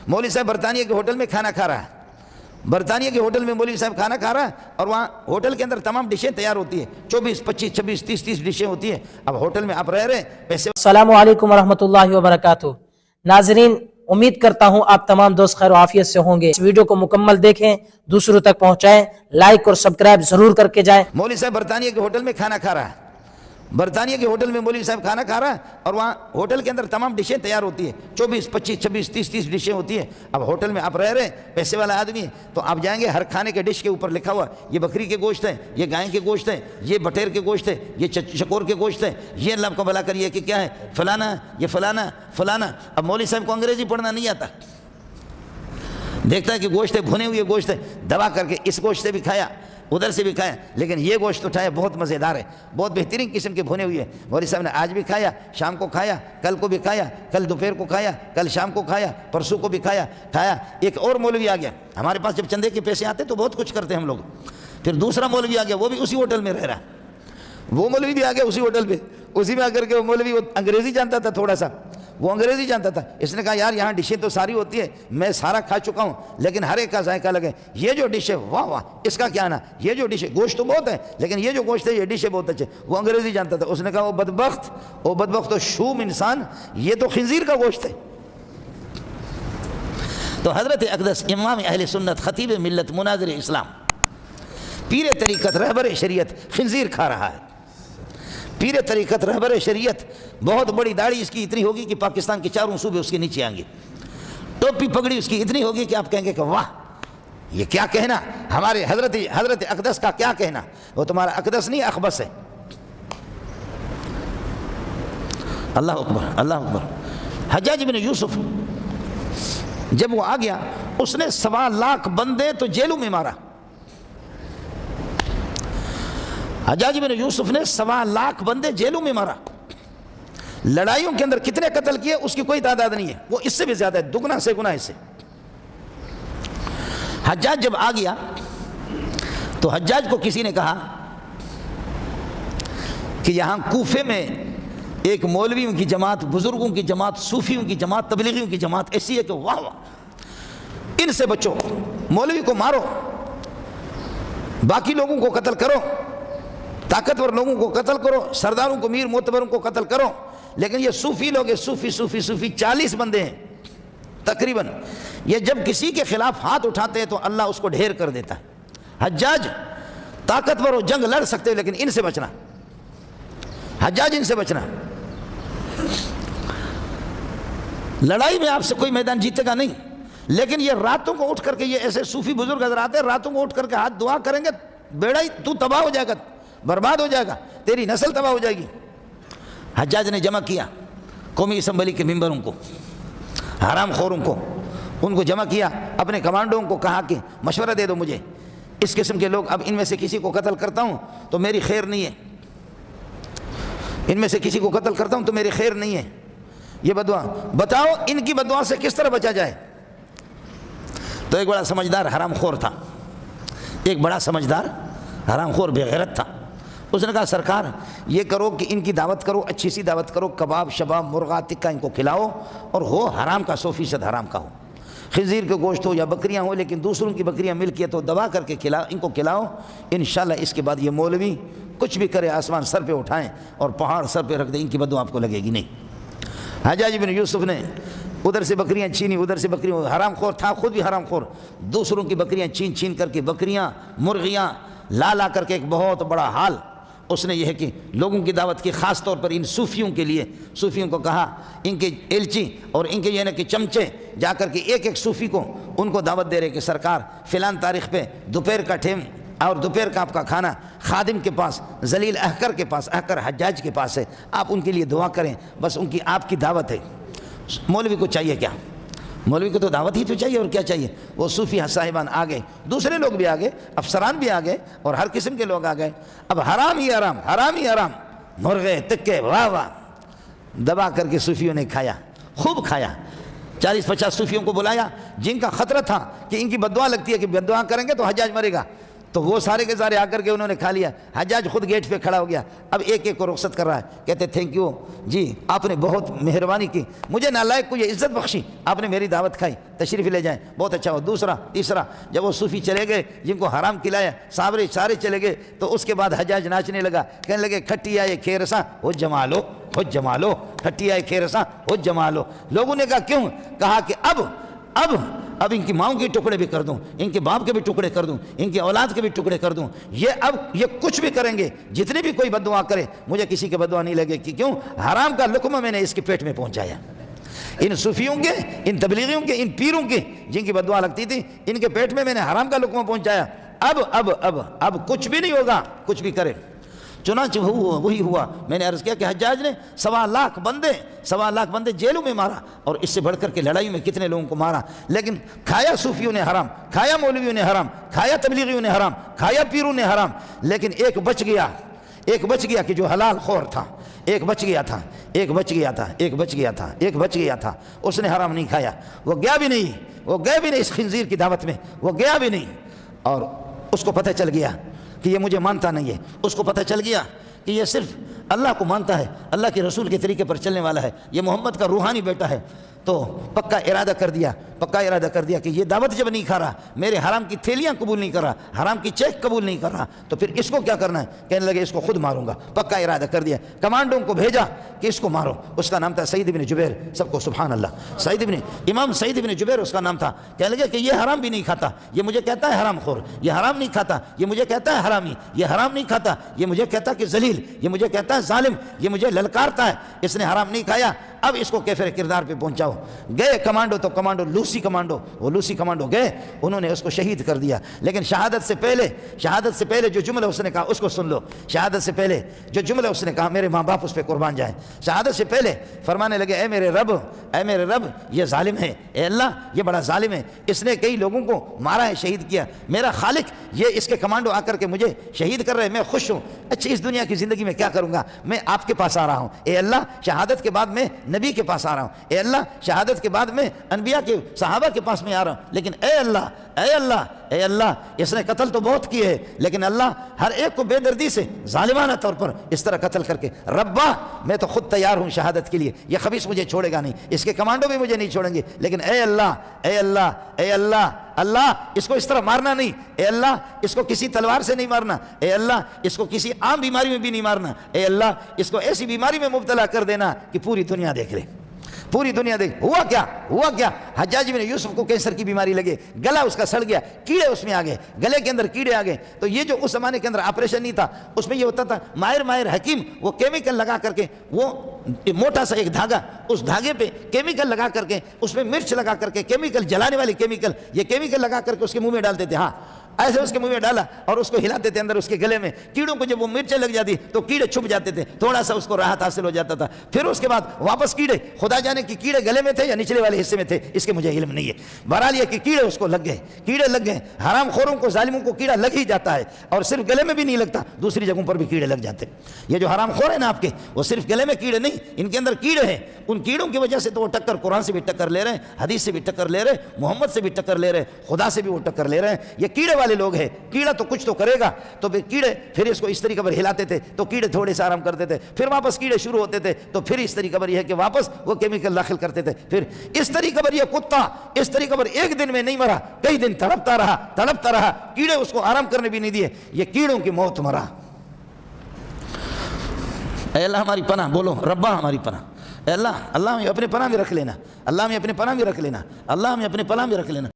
مولوی صاحب برطانیہ کے ہوٹل میں کھانا کھا رہا ہے، برطانیہ کے ہوٹل میں مولوی صاحب کھانا کھا رہا ہے، اور وہاں ہوٹل کے اندر تمام ڈشیں تیار ہوتی ہیں، 24 25 26 30 ڈشیں ہوتی ہیں۔ اب ہوٹل میں آپ رہ رہے ہیں پیسے۔ السلام علیکم ورحمۃ اللہ وبرکاتہ۔ ناظرین، امید کرتا ہوں آپ تمام دوست خیر و عافیت سے ہوں گے۔ اس ویڈیو کو مکمل دیکھیں، دوسروں تک پہنچائیں، لائک اور سبسکرائب ضرور کر کے جائیں۔ مولوی صاحب برطانیہ کے ہوٹل میں کھانا کھا رہا ہے، برطانیہ کے ہوٹل میں مولوی صاحب کھانا کھا رہا ہے، اور وہاں ہوٹل کے اندر تمام ڈشیں تیار ہوتی ہیں، 24 25 26 30 ڈشیں ہوتی ہیں۔ اب ہوٹل میں آپ رہ رہے ہیں، پیسے والا آدمی ہے، تو آپ جائیں گے، ہر کھانے کے ڈش کے اوپر لکھا ہوا یہ بکری کے گوشت ہے، یہ گائے کے گوشت ہے، یہ بٹیر کے گوشت ہے، یہ چکور کے گوشت ہے، یہ اللہ کو بھلا کریے کہ کیا ہے فلانا، یہ فلانا فلانا۔ اب مولوی صاحب کو انگریزی پڑھنا نہیں آتا، دیکھتا ہے کہ گوشت ہے، بھنے ہوئے گوشت ہے، دبا کر کے اس گوشت سے بھی کھایا، ادھر سے بھی کھایا، لیکن یہ گوشت اٹھایا بہت مزیدار ہے، بہت بہترین قسم کے بھنے ہوئے۔ مولوی صاحب نے آج بھی کھایا، شام کو کھایا، کل کو بھی کھایا، کل دوپہر کو کھایا، کل شام کو کھایا، پرسوں کو بھی کھایا۔ ایک اور مولوی آ گیا، ہمارے پاس جب چندے کے پیسے آتے تو بہت کچھ کرتے ہم لوگ۔ پھر دوسرا مولوی آ گیا، وہ بھی اسی ہوٹل میں رہ رہا، وہ مولوی بھی آ گیا اسی ہوٹل پہ، اسی میں آ کر کے وہ مولوی انگریزی جانتا تھا، تھوڑا سا وہ انگریزی جانتا تھا۔ اس نے کہا یار یہاں ڈشیں تو ساری ہوتی ہے، میں سارا کھا چکا ہوں، لیکن ہر ایک کا ذائقہ الگ ہے۔ یہ جو ڈش ہے واہ واہ، اس کا کیا نا، یہ جو ڈش ہے گوشت تو بہت ہے، لیکن یہ جو گوشت ہے یہ ڈش ہے بہت اچھے۔ وہ انگریزی جانتا تھا، اس نے کہا وہ بدبخت و شوم انسان، یہ تو خنزیر کا گوشت ہے۔ تو حضرت اقدس امام اہل سنت، خطیب ملت، مناظر اسلام، پیر طریقت، رہبر شریعت خنزیر کھا رہا ہے۔ پیر طریقت، رہبر شریعت، بہت بڑی داڑھی اس کی اتنی ہوگی کہ پاکستان کے چاروں صوبے اس کے نیچے آئیں گے، ٹوپی پگڑی اس کی اتنی ہوگی کہ آپ کہیں گے کہ واہ یہ کیا کہنا، ہمارے حضرت اقدس کا کیا کہنا۔ وہ تمہارا اقدس نہیں، اخبث ہے۔ اللہ اکبر، اللہ اکبر۔ حجاج بن یوسف جب وہ آ گیا، اس نے 1.25 لاکھ بندے تو جیلوں میں مارا۔ حجاج بن یوسف نے 1.25 لاکھ بندے جیلوں میں مارا۔ لڑائیوں کے اندر کتنے قتل کیے اس کی کوئی تعداد نہیں ہے، وہ اس سے بھی زیادہ ہے، دگنا سے گنا اس سے۔ حجاج جب آ گیا تو حجاج کو کسی نے کہا کہ یہاں کوفے میں ایک مولویوں کی جماعت، بزرگوں کی جماعت، صوفیوں کی جماعت، تبلیغیوں کی جماعت ایسی ہے کہ واہ واہ، ان سے بچو، مولوی کو مارو، باقی لوگوں کو قتل کرو، طاقتور لوگوں کو قتل کرو، سرداروں کو، میر معتبروں کو قتل کرو، لیکن یہ صوفی لوگ ہیں، صوفی 40 بندے ہیں تقریباً، یہ جب کسی کے خلاف ہاتھ اٹھاتے ہیں تو اللہ اس کو ڈھیر کر دیتا ہے۔ حجاج طاقتور ہو، جنگ لڑ سکتے ہو، لیکن ان سے بچنا، حجاج ان سے بچنا، لڑائی میں آپ سے کوئی میدان جیتے گا نہیں، لیکن یہ راتوں کو اٹھ کر کے، یہ ایسے صوفی بزرگ حضرات ہیں، راتوں کو اٹھ کر کے ہاتھ دعا کریں گے، بیڑا ہی تو تباہ ہو جائے گا، برباد ہو جائے گا، تیری نسل تباہ ہو جائے گی۔ حجاج نے جمع کیا قومی اسمبلی کے ممبروں کو، حرام خوروں کو، ان کو جمع کیا، اپنے کمانڈوؤں کو کہا کہ مشورہ دے دو مجھے، اس قسم کے لوگ، اب ان میں سے کسی کو قتل کرتا ہوں تو میری خیر نہیں ہے، ان میں سے کسی کو قتل کرتا ہوں تو میری خیر نہیں ہے، یہ بدعا بتاؤ ان کی بدعا سے کس طرح بچا جائے۔ تو ایک بڑا سمجھدار حرام خور تھا، ایک بڑا سمجھدار حرام خور بے غیرت تھا، اس نے کہا سرکار یہ کرو کہ ان کی دعوت کرو، اچھی سی دعوت کرو، کباب شباب مرغا ٹکا ان کو کھلاؤ، اور ہو حرام کا 100% حرام کا ہو، خنزیر کے گوشت ہو یا بکریاں ہو، لیکن دوسروں کی بکریاں مل کے تو دبا کر کے کھلاؤ، ان کو کھلاؤ، انشاءاللہ اس کے بعد یہ مولوی کچھ بھی کرے آسمان سر پہ اٹھائیں اور پہاڑ سر پہ رکھ دیں، ان کی بدعا آپ کو لگے گی نہیں۔ حجاج بن یوسف نے ادھر سے بکریاں چھینی، ادھر سے بکریاں، حرام خور تھا، خود بھی حرام خور، دوسروں کی بکریاں چھین کر کے، بکریاں مرغیاں لا کر کے، ایک بہت بڑا حال اس نے یہ ہے کہ لوگوں کی دعوت کی، خاص طور پر ان صوفیوں کے لیے، صوفیوں کو کہا ان کے ایلچی اور ان کے یہ نا کہ چمچے جا کر کے ایک صوفی کو ان کو دعوت دے رہے کہ سرکار فلان تاریخ پہ دوپہر کا ٹائم اور دوپہر کا آپ کا کھانا خادم کے پاس، ذلیل احقر کے پاس، احقر حجاج کے پاس ہے، آپ ان کے لیے دعا کریں، بس ان کی آپ کی دعوت ہے۔ مولوی کو چاہیے کیا، مولوی کو تو دعوت ہی تو چاہیے، اور کیا چاہیے۔ وہ صوفی صاحبان آ گئے، دوسرے لوگ بھی آ گئے، افسران بھی آ گئے، اور ہر قسم کے لوگ آ گئے۔ اب حرام ہی حرام، حرام ہی حرام، مرغے تکے واہ واہ دبا کر کے صوفیوں نے کھایا، خوب کھایا۔ 40-50 صوفیوں کو بلایا جن کا خطرہ تھا کہ ان کی بددعا لگتی ہے کہ بددعا کریں گے تو حجاج مرے گا، تو وہ سارے کے سارے آ کر کے انہوں نے کھا لیا. حجاج خود گیٹ پہ کھڑا ہو گیا, اب ایک ایک کو رخصت کر رہا ہے. کہتے تھینک یو جی, آپ نے بہت مہربانی کی, مجھے نالائق کو یہ عزت بخشی, آپ نے میری دعوت کھائی, تشریف لے جائیں, بہت اچھا ہو. دوسرا تیسرا, جب وہ صوفی چلے گئے جن کو حرام کھلایا, صابرے سارے چلے گئے, تو اس کے بعد حجاج ناچنے لگا, کہنے لگے کھٹی آئے کھیرساں ہو جمالو ہو جمالو, کھٹی آئے کھیرساں ہو جمالو. لوگوں نے کہا کیوں؟ کہا کہ اب ان کی ماؤں کے ٹکڑے بھی کر دوں, ان کے باپ کے بھی ٹکڑے کر دوں, ان کی اولاد کے بھی ٹکڑے کر دوں. یہ کچھ بھی کریں گے, جتنی بھی کوئی بد دعا کرے, مجھے کسی کے بد دعا نہیں لگے. کہ کیوں؟ حرام کا لقمہ میں نے اس کے پیٹ میں پہنچایا. ان صوفیوں کے, ان تبلیغیوں کے, ان پیروں کے جن کی بد دعا لگتی تھی, ان کے پیٹ میں نے حرام کا لقمہ پہنچایا. اب کچھ بھی نہیں ہوگا, کچھ بھی کرے. چنانچہ وہی ہوا. میں نے عرض کیا کہ حجاج نے 1.25 لاکھ بندے جیلوں میں مارا, اور اس سے بڑھ کر کے لڑائی میں کتنے لوگوں کو مارا, لیکن کھایا صوفیوں نے حرام, کھایا مولویوں نے حرام, کھایا تبلیغیوں نے حرام, کھایا پیروں نے حرام. لیکن ایک بچ گیا کہ جو حلال خور تھا. ایک بچ گیا تھا, اس نے حرام نہیں کھایا. وہ گیا بھی نہیں اس خنزیر کی دعوت میں, وہ گیا بھی نہیں. اور اس کو پتہ چل گیا کہ یہ مجھے مانتا نہیں ہے. اس کو پتہ چل گیا کہ یہ صرف اللہ کو مانتا ہے, اللہ کے رسول کے طریقے پر چلنے والا ہے, یہ محمد کا روحانی بیٹا ہے. تو پکا ارادہ کر دیا کہ یہ دعوت جب نہیں کھا رہا, میرے حرام کی تھیلیاں قبول نہیں کر رہا, حرام کی چیک قبول نہیں کر رہا, تو پھر اس کو کیا کرنا ہے؟ کہنے لگے اس کو خود ماروں گا. پکا ارادہ کر دیا, کمانڈوں کو بھیجا کہ اس کو مارو. اس کا نام تھا سعید بن جبیر. سب کو سبحان اللہ. امام سعید بن جبیر اس کا نام تھا. کہنے لگے کہ یہ حرام بھی نہیں کھاتا, یہ مجھے کہتا ہے حرام خور, یہ حرام نہیں کھاتا, یہ مجھے کہتا ہے حرامی, یہ حرام نہیں کھاتا, یہ مجھے کہتا ہے کہ ذلیل, یہ مجھے کہتا ہے ظالم, یہ مجھے للکارتا ہے, اس نے حرام نہیں کھایا. اب اس کو کیفر کردار پہ پہنچاؤ. گئے کمانڈو لوسی کمانڈو گئے, انہوں نے اس کو شہید کر دیا. لیکن شہادت سے پہلے جو جملہ اس نے کہا اس کو سن لو. شہادت سے پہلے جو جملہ اس نے کہا, میرے ماں باپ اس پہ قربان جائیں. شہادت سے پہلے فرمانے لگے اے میرے رب یہ ظالم ہے, اے اللہ یہ بڑا ظالم ہے, اس نے کئی لوگوں کو مارا ہے, شہید کیا. میرا خالق یہ اس کے کمانڈو آ کر کے مجھے شہید کر رہے, میں خوش ہوں. اچھا اس دنیا کی زندگی میں کیا کروں گا, میں آپ کے پاس آ رہا ہوں. اے اللہ شہادت کے بعد میں نبی کے پاس آ رہا ہوں. اے اللہ شہادت کے بعد میں انبیاء کے صحابہ کے پاس میں آ رہا ہوں. لیکن اے اللہ اس نے قتل تو بہت کیے ہے, لیکن اللہ ہر ایک کو بے دردی سے ظالمانہ طور پر اس طرح قتل کر کے, ربا میں تو خود تیار ہوں شہادت کے لیے, یہ خبیث مجھے چھوڑے گا نہیں, اس کے کمانڈو بھی مجھے نہیں چھوڑیں گے. لیکن اے اللہ اس کو اس طرح مارنا نہیں, اے اللہ اس کو کسی تلوار سے نہیں مارنا, اے اللہ اس کو کسی عام بیماری میں بھی نہیں مارنا, اے اللہ اس کو ایسی بیماری میں مبتلا کر دینا کہ پوری دنیا دیکھ لے. ہوا کیا حجاج بن یوسف کو کینسر کی بیماری لگے, گلا اس کا سڑ گیا, کیڑے اس میں آ گئے, گلے کے اندر کیڑے آ گئے. تو یہ جو اس زمانے کے اندر آپریشن نہیں تھا, اس میں یہ ہوتا تھا ماہر حکیم وہ کیمیکل لگا کر کے, وہ موٹا سا ایک دھاگا, اس دھاگے پہ کیمیکل لگا کر کے, اس میں مرچ لگا کر کے, کیمیکل جلانے والی کیمیکل, یہ کیمیکل لگا کر کے اس کے منہ میں ڈالتے تھے. ہاں ایسے اس کے منہ میں ڈالا اور اس کو ہلاتے تھے اندر اس کے گلے میں. کیڑوں کو جب وہ مرچیں لگ جاتی تو کیڑے چھپ جاتے تھے, تھوڑا سا اس کو راحت حاصل ہو جاتا تھا. پھر اس کے بعد واپس کیڑے, خدا جانے کہ کیڑے گلے میں تھے یا نچلے والے حصے میں تھے, اس کے مجھے علم نہیں ہے. بہرحال یہ کہ کیڑے اس کو لگ گئے. حرام خوروں کو, ظالموں کو کیڑا لگ ہی جاتا ہے, اور صرف گلے میں بھی نہیں لگتا, دوسری جگہوں پر بھی کیڑے لگ جاتے. یہ جو حرام خور ہیں نا آپ کے, وہ صرف گلے میں کیڑے نہیں, ان کے اندر کیڑے ہیں. ان کیڑوں کی وجہ سے تو وہ ٹکر قرآن سے بھی ٹکر لے رہے ہیں, حدیث سے بھی ٹکر لے رہے, محمد سے بھی ٹکر لے رہے, خدا سے بھی وہ ٹکر لے رہے ہیں. یہ کیڑے والے لوگ ہیں. کیڑا تو کچھ تو کرے گا, تو پھر کیڑے پھر اس کو اس طریقے پر ہلاتے تھے تو کیڑے تھوڑے سے آرام کرتے تھے, پھر واپس کیڑے شروع ہوتے تھے, تو پھر اس طریقے پر یہ ہے کہ واپس وہ کیمیکل داخل کرتے تھے. پھر اس طریقے پر یہ کتا اس طریقے پر ایک دن میں نہیں مرا, کئی دن تڑپتا رہا, کیڑے اس کو آرام کرنے بھی نہیں دیے, یہ کیڑوں کی موت مرا. اے اللہ ہماری پناہ, بولو ربا ہماری پناہ. اے اللہ ہمیں اپنے پناہ میں رکھ لینا, اللہ ہمیں اپنے پناہ میں رکھ لینا, اللہ ہمیں اپنے پناہ میں رکھ لینا.